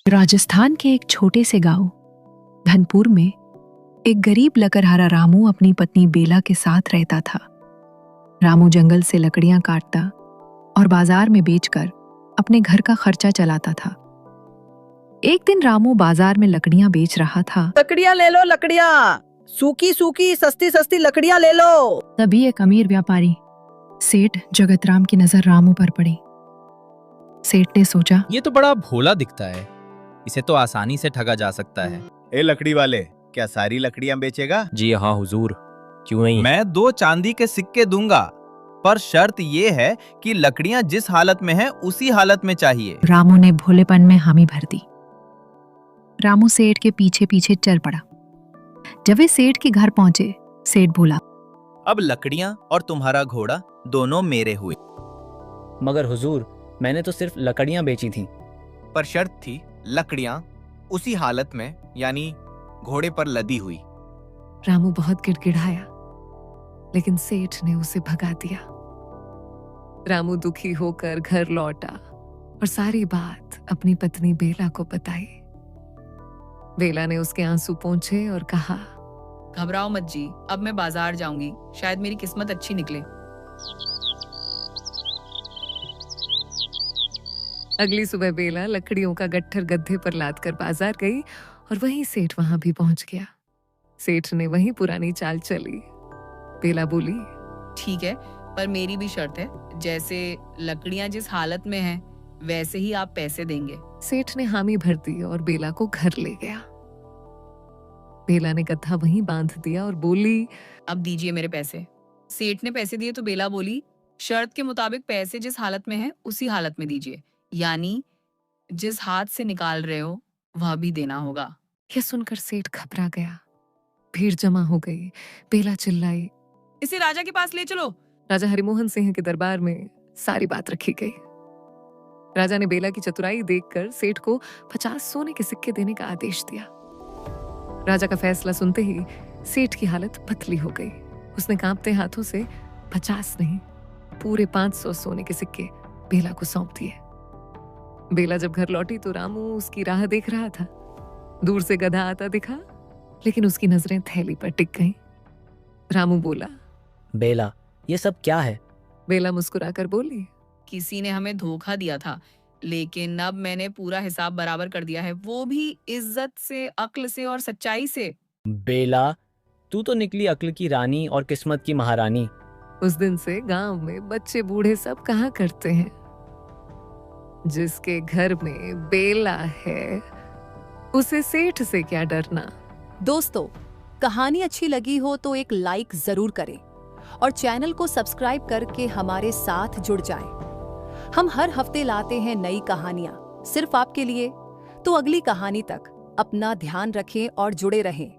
राजस्थान के एक छोटे से गांव धनपुर में एक गरीब लकड़हारा रामू अपनी पत्नी बेला के साथ रहता था। रामू जंगल से लकड़ियां काटता और बाजार में बेचकर अपने घर का खर्चा चलाता था। एक दिन रामू बाजार में लकड़ियां बेच रहा था। लकड़ियां ले लो, लकड़ियां सूखी सूखी सस्ती सस्ती लकड़ियां ले लो। तभी एक अमीर व्यापारी सेठ जगतराम की नजर रामू पर पड़ी। सेठ ने सोचा, ये तो बड़ा भोला दिखता है, इसे तो आसानी से ठगा जा सकता है। ए लकड़ी वाले, क्या सारी लकड़ियां बेचेगा? जी हाँ हुजूर, क्यों नहीं। मैं 2 चांदी के सिक्के दूंगा, पर शर्त ये है कि लकड़ियां जिस हालत में हैं उसी हालत में चाहिए। रामू ने भोलेपन में हामी भर दी। रामू सेठ के पीछे पीछे चल पड़ा। जब वे सेठ के घर पहुंचे, सेठ बोला, अब लकड़ियां और तुम्हारा घोड़ा दोनों मेरे हुए। मगर हुजूर, मैंने तो सिर्फ लकड़ियां बेची थी। पर शर्त थी लकड़ियां उसी हालत में, यानी घोड़े पर लदी हुई। रामू बहुत गिड़गिड़ाया, लेकिन सेठ ने उसे भगा दिया। रामू दुखी होकर घर लौटा और सारी बात अपनी पत्नी बेला को बताई। बेला ने उसके आंसू पोंछे और कहा, घबराओ मत जी, अब मैं बाजार जाऊंगी, शायद मेरी किस्मत अच्छी निकले। अगली सुबह बेला लकड़ियों का गट्ठर गड्ढे पर लाद कर बाजार गई और वहीं सेठ वहां भी पहुंच गया। सेठ ने वहीं पुरानी चाल चली। बेला बोली, ठीक है, पर मेरी भी शर्त है, जैसे लकड़ियां जिस हालत में हैं, वैसे ही आप पैसे देंगे। सेठ ने हामी भर दी और बेला को घर ले गया। बेला ने गट्ठा वहीं बांध दिया और बोली, अब दीजिए मेरे पैसे। सेठ ने पैसे दिए तो बेला बोली, शर्त के मुताबिक पैसे जिस हालत में हैं उसी हालत में दीजिए, यानी जिस हाथ से निकाल रहे हो वह भी देना होगा। यह सुनकर सेठ घबरा गया। भीड़ जमा हो गई। बेला चिल्लाई, इसे राजा के पास ले चलो। राजा हरिमोहन सिंह के दरबार में सारी बात रखी गई। राजा ने बेला की चतुराई देखकर सेठ को 50 सोने के सिक्के देने का आदेश दिया। राजा का फैसला सुनते ही सेठ की हालत पतली हो गई। उसने कांपते हाथों से 50 नहीं, पूरे 500 सोने के सिक्के बेला को सौंप दिए। बेला जब घर लौटी तो रामू उसकी राह देख रहा था। दूर से गधा आता दिखा, लेकिन उसकी नजरें थैली पर टिक गईं। रामू बोला, बेला, ये सब क्या है? बेला मुस्कुराकर बोली, किसी ने हमें धोखा दिया था, लेकिन अब मैंने पूरा हिसाब बराबर कर दिया है, वो भी इज्जत से, अक्ल से और सच्चाई से। बेला, तू तो निकली अक्ल की रानी और किस्मत की महारानी। उस दिन से गांव में बच्चे बूढ़े सब कहा करते हैं, जिसके घर में बेला है उसे सेठ से क्या डरना। दोस्तों, कहानी अच्छी लगी हो तो एक लाइक जरूर करें और चैनल को सब्सक्राइब करके हमारे साथ जुड़ जाएं। हम हर हफ्ते लाते हैं नई कहानियां सिर्फ आपके लिए। तो अगली कहानी तक अपना ध्यान रखें और जुड़े रहें।